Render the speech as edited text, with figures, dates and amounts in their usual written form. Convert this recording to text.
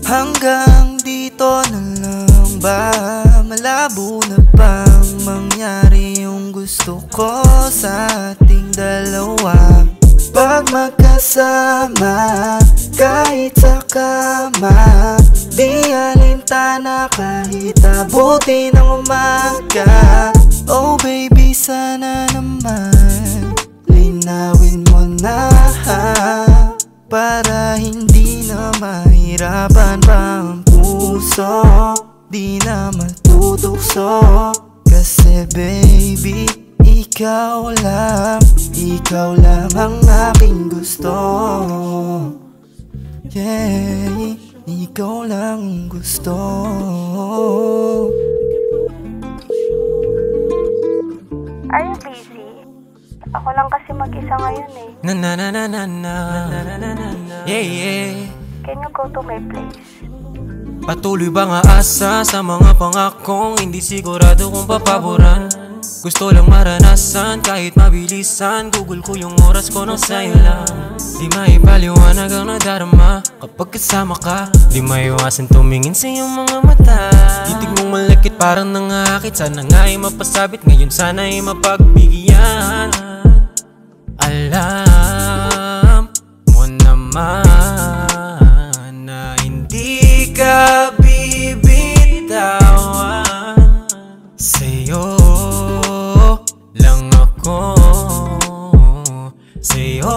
Hanggang dito na lang ba? Malabo na bang mangyari yung gusto ko sa ating dalawa? Pag magkasama, kahit sa kama, di alintana kahit abuti ng umaga. Oh baby, sana naman linawin mo na, para hindi na mahirapan pa ang puso, di na matutukso. Kasi baby, ikaw lang ang aking gusto. Yeah, ikaw lang ang gusto. Are you busy? Ako lang kasi mag-isa ngayon eh. Yeah. Can you go to my place? Patuloy bang aasa sa mga pangakong hindi sigurado kung papaboran? Gusto lang maranasan kahit mabilisan. Google ko yung oras ko nang sa'yo lang. Di maipaliwanag ang nadarama kapag kasama ka. Di maiwasan tumingin sa iyong mga mata. Titig mong malakit parang nangakit. Sana nga ay mapasabit, ngayon sana ay mapagbigyan. Alam mo naman na hindi ka bibitawan. Sa'yo lang ako, sa'yo